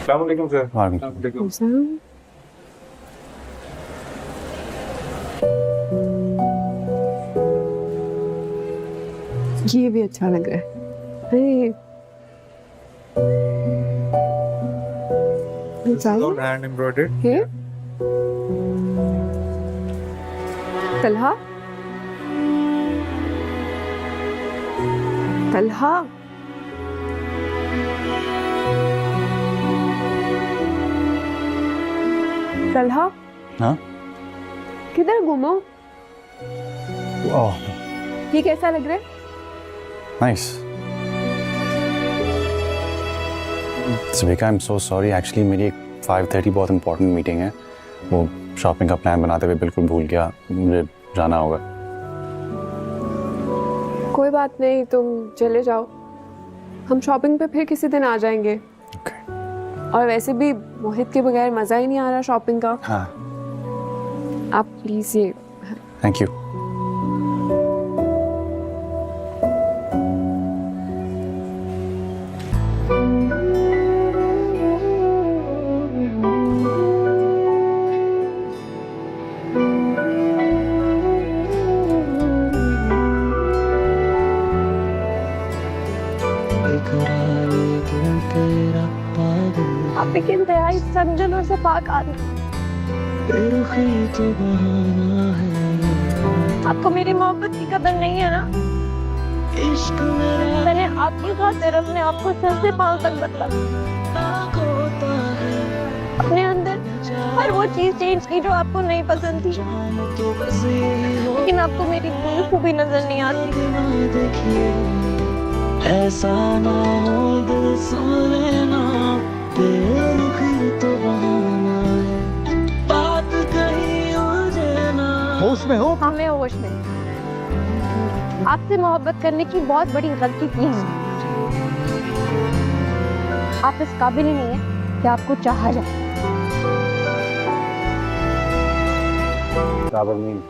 अस्सलाम वालेकुम सर। वालेकुम। ये भी अच्छा लग रहा है। अरे हैंड एम्ब्रॉयडर्ड। ये तलहा तलहा तलहा हाँ? किधर घूमो? ओह, ये कैसा लग रहा है? Nice. Savika, I am so sorry, actually मेरी एक 5:30 बहुत इंपॉर्टेंट मीटिंग है। वो शॉपिंग का प्लान बनाते हुए बिल्कुल भूल गया, मुझे जाना होगा। कोई बात नहीं, तुम चले जाओ, हम शॉपिंग पे फिर किसी दिन आ जाएंगे। ओके। और वैसे भी मोहित के बगैर मजा ही नहीं आ रहा शॉपिंग का। हाँ, आप प्लीज ये थैंक यू। आप एक इंतहाई समझनों से पाक आ रही। आपको मेरी मोहब्बत की कदर नहीं है ना? मैंने आपकी खातिर अपने आप को सर से पांव तक बदला, अपने अंदर हर वो चीज चेंज की जो आपको नहीं पसंद थी, लेकिन आपको मेरी कोई खूबी नजर नहीं आती। ऐसा ना हो दिल सुन लेना, तो बहाना है, बात कहीं उलझे ना। होश में हो? हाँ, मैं होश में। आपसे मोहब्बत करने की बहुत बड़ी गलती की है। आप इस काबिल ही नहीं है कि आपको चाहा जाए। काबिल नहीं।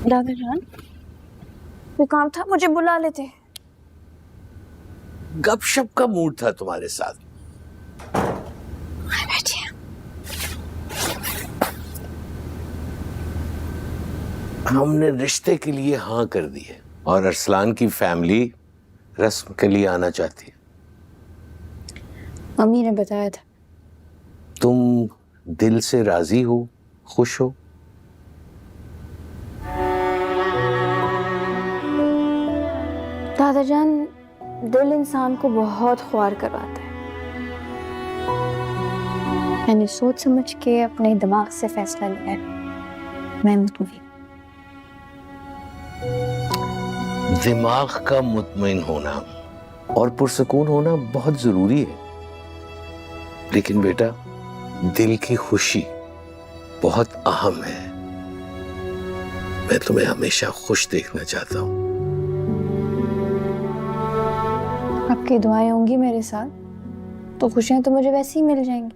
दादा जान, कोई काम था, मुझे बुला लेते। गपशप का मूड था तुम्हारे साथ। बैठिए। हमने रिश्ते के लिए हाँ कर दी है और अरसलान की फैमिली रस्म के लिए आना चाहती है। मम्मी ने बताया था। तुम दिल से राजी हो, खुश हो? दादाजान, दिल इंसान को बहुत ख्वार करवाता है। मैंने सोच समझ के अपने दिमाग से फैसला लिया है, मैं मुतमईन। दिमाग का मुतमईन होना और पुरसकून होना बहुत जरूरी है, लेकिन बेटा दिल की खुशी बहुत अहम है। मैं तुम्हें हमेशा खुश देखना चाहता हूँ। आपकी दुआएं होंगी मेरे साथ, तो खुशियां तो मुझे वैसे ही मिल जाएंगी।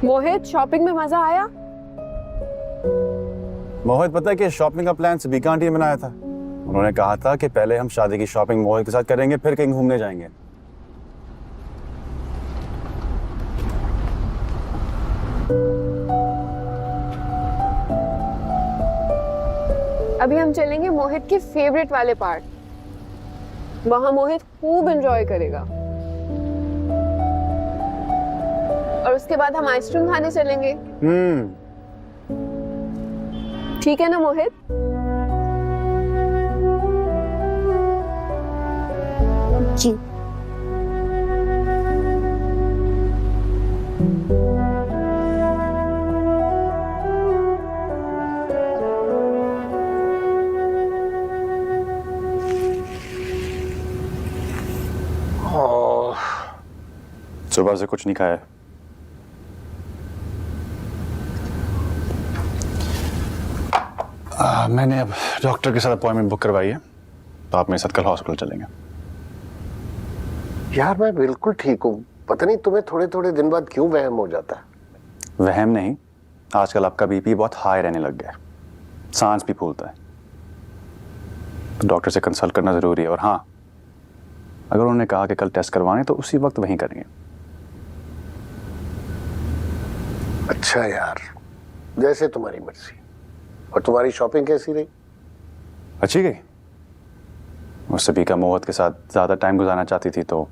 मोहित, शॉपिंग में मजा आया? मोहित, पता है कि शॉपिंग का प्लान सबिका आंटी ने बनाया था। उन्होंने कहा था कि पहले हम शादी की शॉपिंग मोहित के साथ करेंगे, फिर कहीं घूमने जाएंगे। अभी हम चलेंगे मोहित के फेवरेट वाले पार्ट, वहां मोहित खूब एंजॉय करेगा। और उसके बाद हम आइसक्रीम खाने चलेंगे। ठीक है ना मोहित? जी। सुबह से कुछ नहीं खाया। मैंने अब डॉक्टर के साथ अपॉइंटमेंट बुक करवाई है, तो आप मेरे साथ कल हॉस्पिटल चलेंगे। यार मैं बिल्कुल ठीक हूँ, पता नहीं तुम्हें थोड़े थोड़े दिन बाद क्यों वहम हो जाता है। वहम नहीं, आजकल आपका बीपी बहुत हाई रहने लग गया है, सांस भी फूलता है, तो डॉक्टर से कंसल्ट करना जरूरी है। और हाँ, अगर उन्होंने कहा कि कल टेस्ट करवाने तो उसी वक्त वहीं करेंगे। अच्छा यार, जैसे तुम्हारी मर्जी। और तुम्हारी शॉपिंग कैसी रही? अच्छी गई। वो सबीका मोहत के साथ ज़्यादा टाइम गुजारना चाहती थी, तो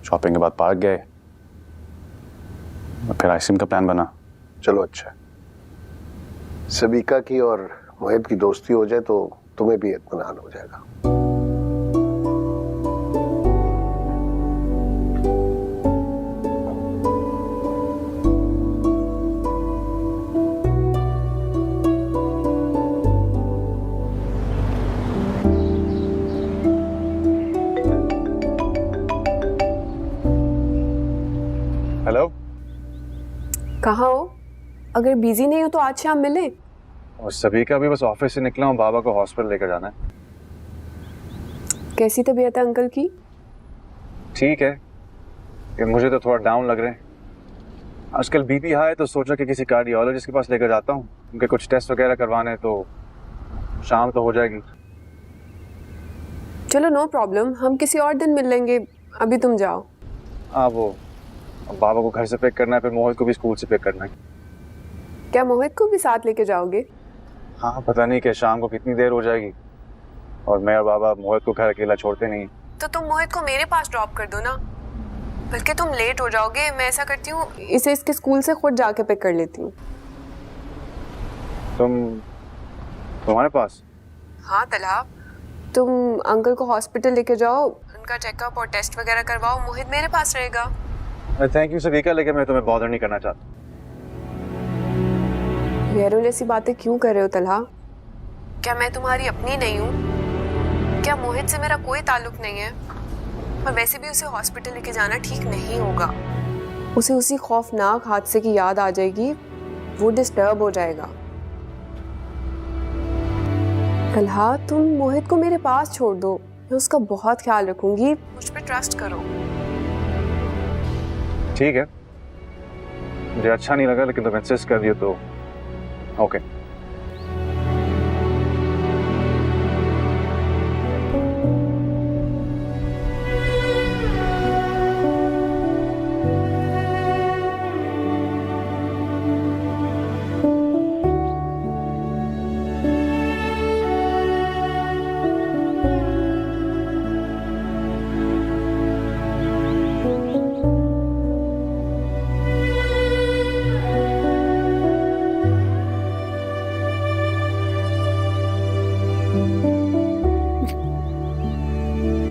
शॉपिंग के बाद पार्क गए और फिर आइसक्रीम का प्लान बना। चलो अच्छा, सबीका की और मोहित की दोस्ती हो जाए तो तुम्हें भी इत्मीनान हो जाएगा। हेलो, कहाँ हो? अगर बिजी नहीं हो तो आज शाम मिले। और सबीका भी बस ऑफिस से निकला हूँ, बाबा को हॉस्पिटल लेकर जाना है। कैसी तबीयत है अंकल की? ठीक है, कि मुझे तो थोड़ा डाउन लग रहे हैं। आजकल बीपी हाई है, तो सोचा कि किसी कार्डियोलॉजिस्ट के पास लेकर जाता हूँ, उनके कुछ टेस्ट वगैरह करवाने हैं, तो शाम तो हो जाएगी। चलो नो प्रॉब्लम, हम किसी और दिन मिल लेंगे, अभी तुम जाओ। हाँ, वो बाबा को घर से पिक करना है, फिर मोहित को भी स्कूल से पिक करना है। क्या मोहित को भी साथ लेके जाओगे? हाँ, पता नहीं कि शाम को कितनी देर हो जाएगी, और मैं और बाबा मोहित को घर अकेला छोड़ते नहीं। तो तुम मोहित को मेरे पास ड्रॉप कर दो ना, बल्कि तुम लेट हो जाओगे। मैं ऐसा करती हूँ, इसे इसके स्कूल से खुद जाके पिक कर लेती हूँ। तुम्हारे पास? हाँ तलहा, तुम अंकल को हॉस्पिटल लेके जाओ, उनका चेकअप और टेस्ट वगैरह करवाओ, मोहित मेरे पास रहेगा। थैंक यू सबीका, लेकिन मैं तुम्हें बॉदर नहीं करना चाहता। गैरों जैसी बातें क्यों कर रहे हो तलहा? क्या मैं तुम्हारी अपनी नहीं हूँ? क्या मोहित से मेरा कोई ताल्लुक नहीं है? और वैसे भी उसे हॉस्पिटल लेके जाना ठीक नहीं होगा। उसे उसी खौफनाक हादसे की याद आ जाएगी, वो डिस्टर्ब हो जाएगा। तलहा, तुम मोहित को मेरे पास छोड़ दो, मैं उसका बहुत ख्याल रखूंगी, मुझ पे ट्रस्ट करो। ठीक है, मुझे अच्छा नहीं लगा, लेकिन तुम इंसिस्ट कर दियो तो ओके।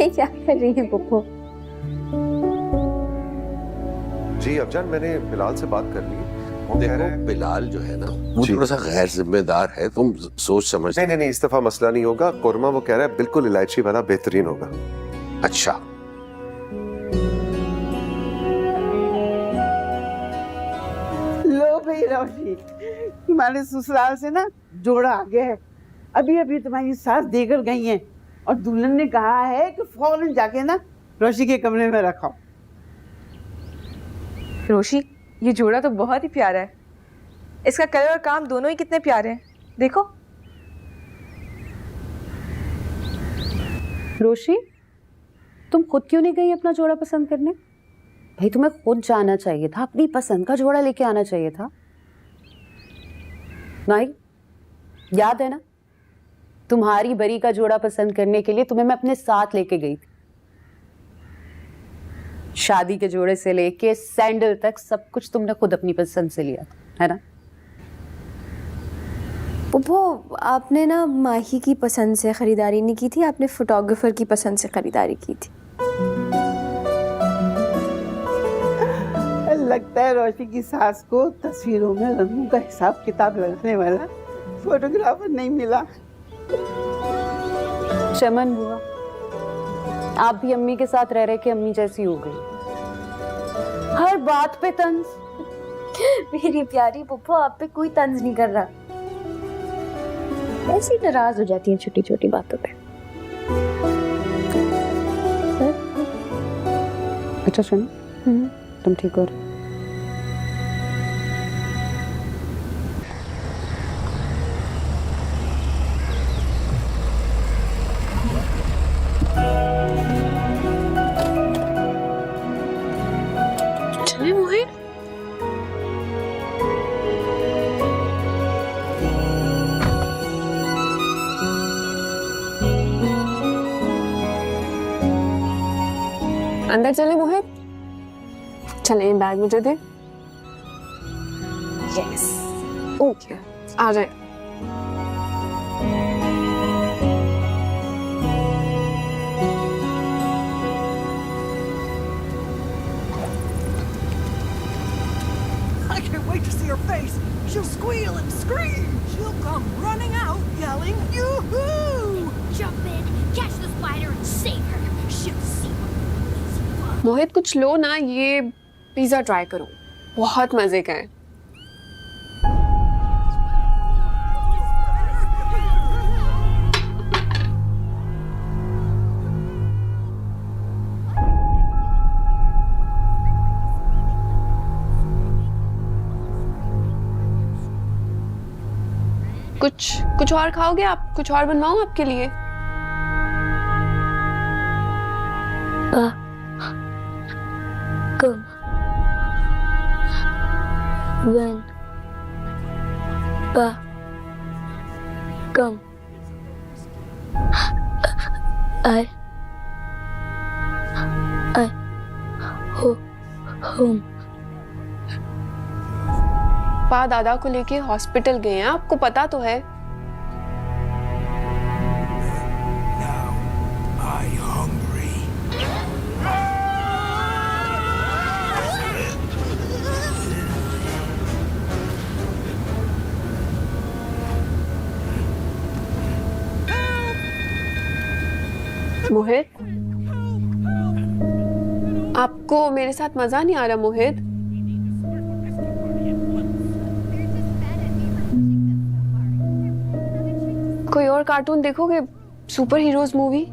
क्या कर रही है पप्पू? जी अफजान, मैंने बिलाल से बात कर ली। वो कह रहे हैं बिलाल जो है ना, वो थोड़ा सा गैर जिम्मेदार है, तुम सोच समझ। नहीं, इस दफा मसला नहीं होगा। कोरमा वो कह रहा है बिल्कुल इलायची वाला बेहतरीन होगा। अच्छा, लो भाई रोशी, तुम्हारे ससुराल से ना जोड़ा आ गया है। अभी अभी तुम्हारी सास देकर गई हैं और दुल्हन ने कहा है कि फौरन जाके ना रोशी के कमरे में रखो। रोशी, ये जोड़ा तो बहुत ही प्यारा है। इसका कलर और काम दोनों ही कितने प्यारे हैं, देखो। रोशी, तुम खुद क्यों नहीं गई अपना जोड़ा पसंद करने? भाई, तुम्हें खुद जाना चाहिए था, अपनी पसंद का जोड़ा लेके आना चाहिए था। नहीं, याद है ना, तुम्हारी बरी का जोड़ा पसंद करने के लिए तुम्हें मैं अपने साथ लेके गई थी। शादी के जोड़े से लेके सैंडल तक सब कुछ तुमने खुद अपनी पसंद से लिया था, है ना? वो आपने ना माही की पसंद से खरीदारी नहीं की थी, आपने फोटोग्राफर की पसंद से खरीदारी की थी। लगता है रोशी की सास को तस्वीरों में रंगों का हिसाब किताब लगाने वाला फोटोग्राफर नहीं मिला। चमन बुआ, आप भी अम्मी के साथ रह रहे के अम्मी जैसी हो गई, हर बात पे तंज। मेरी प्यारी पप्पू, आप पे कोई तंज नहीं कर रहा, ऐसी नाराज हो जाती है छोटी छोटी बातों पे। अच्छा सुनो, तुम ठीक हो रहे? चले मोहित? अंदर चले मोहित? चले, बैग मुझे दे। यस, ओके, आ जाए। I can't wait to see her face. She'll squeal and scream. She'll come running out yelling, "Yoo-hoo!" Jump in, catch the spider and save her. She'll see. मोहित कुछ लो ना, ये पिज्जा ट्राई करो, बहुत मजे का है। कुछ और खाओगे आप? कुछ और बनवाऊं आपके लिए? Come. When. Pa. Come. I. Home. पा दादा को लेके हॉस्पिटल गए हैं, आपको पता तो है। मोहित, आपको मेरे साथ मजा नहीं आ रहा मोहित? कोई और कार्टून देखोगे? Super heroes movie?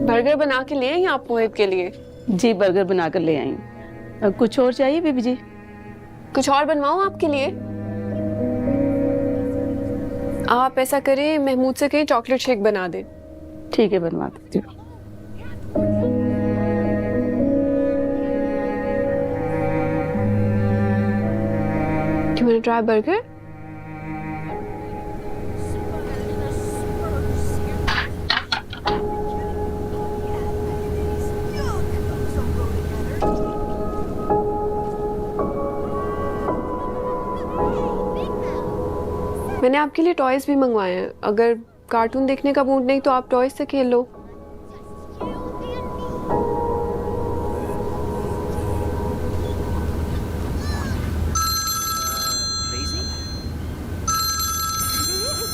बर्गर बना के ले आई आप मोहित के लिए? जी, बर्गर बना कर ले आई हूँ। कुछ और चाहिए बीबी जी? कुछ और बनवाऊं आपके लिए? आप ऐसा करें, महमूद से कहें चॉकलेट शेक बना दे। ठीक है, बनवा देती हूँ। Do you want to try a burger? मैंने आपके लिए टॉयज भी मंगवाए हैं। अगर कार्टून देखने का मूड नहीं तो आप टॉयज से खेल लो।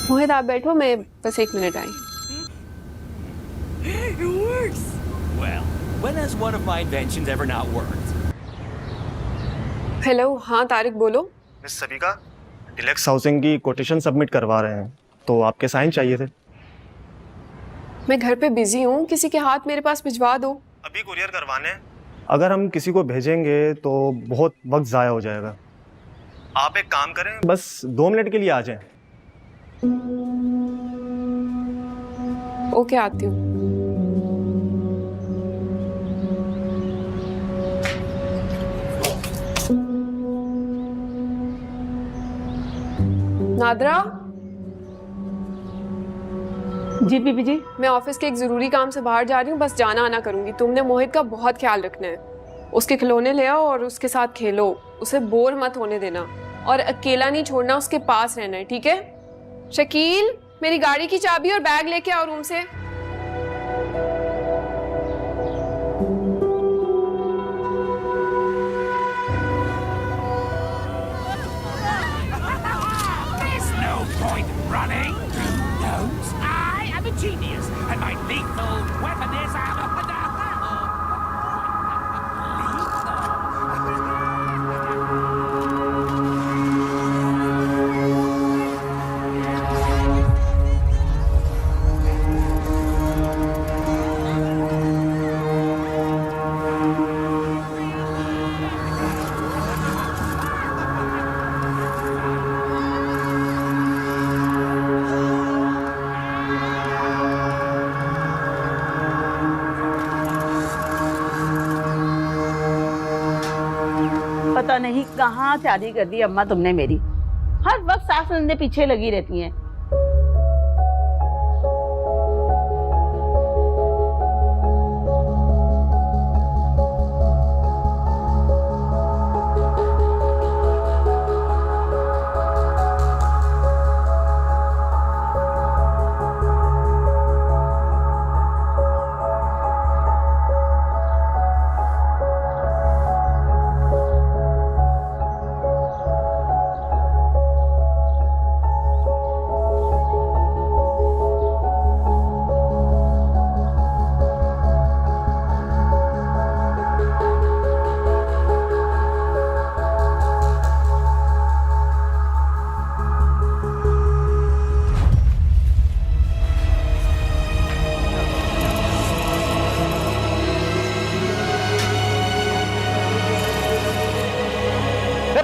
मोहित आप बैठो, मैं बस 1 minute I. It works. Well, when has one of my inventions ever not worked? Hello, हाँ तारिक बोलो। मिस सबिका, डिलक्स हाउसिंग की कोटेशन सबमिट करवा रहे हैं, तो आपके साइन चाहिए थे। मैं घर पे बिजी हूँ, किसी के हाथ मेरे पास भिजवा दो। अभी कुरियर करवाने हैं। अगर हम किसी को भेजेंगे तो बहुत वक्त ज़ाया हो जाएगा। आप एक काम करें, बस 2 मिनट के लिए आ जाएं। ओके, आती हूँ। नादरा, जी बीबी जी। मैं ऑफिस के एक जरूरी काम से बाहर जा रही हूँ, बस जाना आना करूंगी। तुमने मोहित का बहुत ख्याल रखना है। उसके खिलौने ले आओ और उसके साथ खेलो, उसे बोर मत होने देना और अकेला नहीं छोड़ना, उसके पास रहना है, ठीक है? शकील, मेरी गाड़ी की चाबी और बैग लेके आओ रूम से। पता नहीं कहाँ शादी कर दी अम्मा तुमने मेरी। हर वक्त सास नंदे पीछे लगी रहती हैं।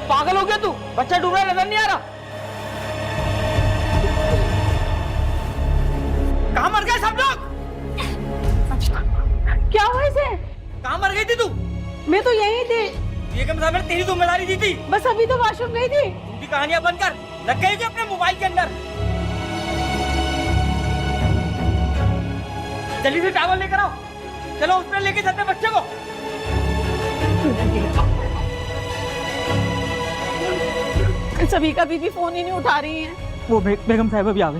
पागल हो गया तू? बच्चा डूब रहा नजर नहीं आ रहा? कहाँ मर गए सब लोग? क्या हुआ इसे? कहाँ मर गई थी तू? मैं तो यहीं थी। ये क्या मतलब तेरी जिम्मेदारी दी थी? बस अभी तो वॉशरूम गई थी। झूठी कहानियां बंद कर, लग गई थी अपने मोबाइल के अंदर। जल्दी से टावल लेकर आओ, चलो उसमें लेके चलते बच्चे को। सभी का बीबी फोन ही नहीं उठा रही है। वो बेगम साहिबा भी आ गई।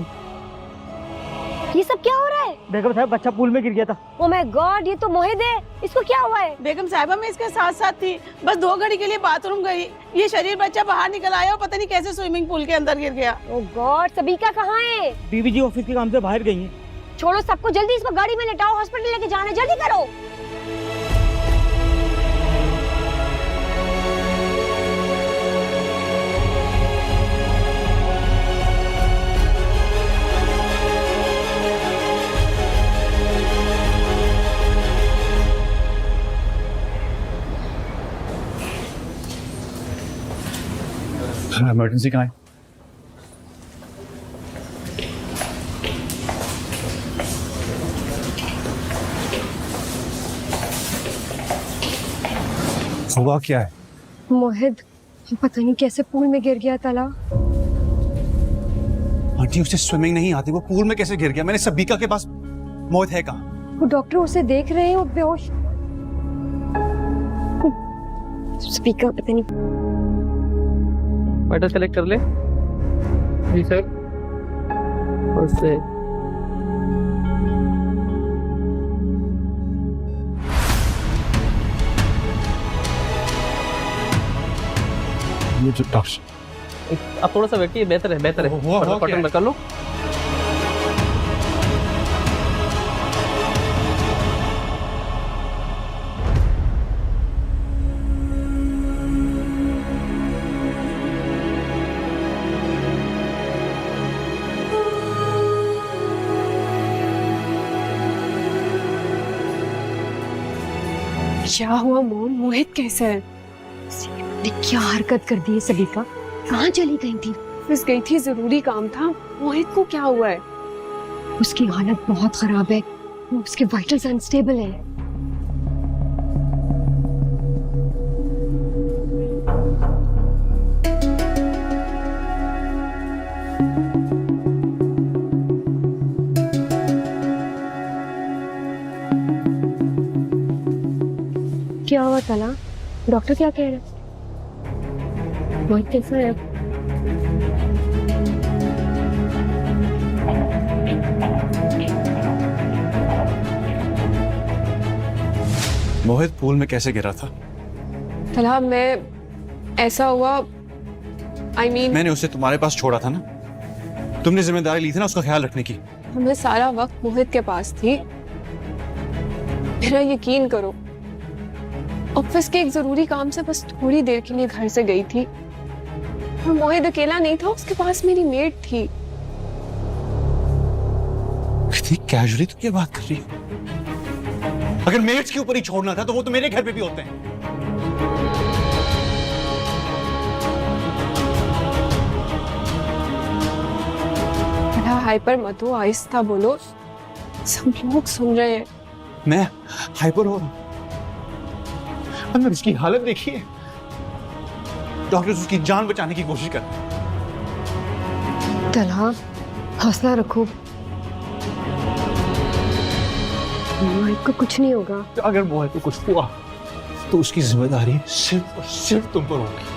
ये सब क्या हो रहा है? बेगम साहब बच्चा पूल में गिर गया था। ओह माय गॉड, ये तो मोहित है। इसको क्या हुआ है? बेगम साहिबा मैं इसके साथ साथ थी, बस 2 घड़ी के लिए बाथरूम गई। ये शरीर बच्चा बाहर निकल आया और पता नहीं कैसे स्विमिंग पूल के अंदर गिर गया। ओह गॉड, सबिका कहाँ है? बीबी जी ऑफिस के काम से बाहर गई हैं। छोड़ो सबको, जल्दी इसको गाड़ी में लेटाओ, हॉस्पिटल लेके जाना है, जल्दी करो। इमरजेंसी कहाँ है? हुआ क्या है? मोहित पता नहीं कैसे पूल में गिर गया तला। आंटी उसे स्विमिंग नहीं आती, वो पूल में कैसे गिर गया? मैंने सबिका के पास, मोहित है कहाँ? वो डॉक्टर उसे देख रहे हैं और बेहोश। सबिका पता नहीं। वाइटल सेलेक्ट कर ले। जी सर। उससे ये जो डॉक्टर, अब थोड़ा सा बैठिए, बेहतर है, बेहतर है। कॉटन में कर लो। क्या हुआ मोहन? मोहित कैसा है? क्या हरकत कर दी है सबिका? कहाँ चली गई थी? ऑफिस गई थी, जरूरी काम था। मोहित को क्या हुआ है? उसकी हालत बहुत खराब है, उसके वाइटल्स अनस्टेबल हैं। क्या हुआ तला? डॉक्टर क्या कह रहे हैं? मोहित कैसा है? मोहित पूल में कैसे गिरा था? तला मैं ऐसा हुआ मैंने उसे तुम्हारे पास छोड़ा था ना, तुमने जिम्मेदारी ली थी ना उसका ख्याल रखने की। मैं सारा वक्त मोहित के पास थी। मेरा यकीन करो, ऑफिस के एक जरूरी काम से बस थोड़ी देर के लिए घर से गई थी और मोहित अकेला नहीं था, उसके पास मेरी मेड थी। इतनी कैजुअली तुम ये बात कर रही हो? अगर मेड्स के ऊपर ही छोड़ना था तो वो तो मेरे घर पे भी होते हैं। बड़ा हाइपर मत हो, आहिस्ता बोलो, सब लोग सुन रहे हैं। मैं हाइपर हो रहा हूं? अंदर इसकी हालत देखिए, डॉक्टर्स उसकी जान बचाने की कोशिश कर रहे हैं। तलहा, हौसला रखो, मोहित को कुछ नहीं होगा। अगर मोहित को कुछ हुआ तो उसकी जिम्मेदारी सिर्फ और सिर्फ तुम पर होगी।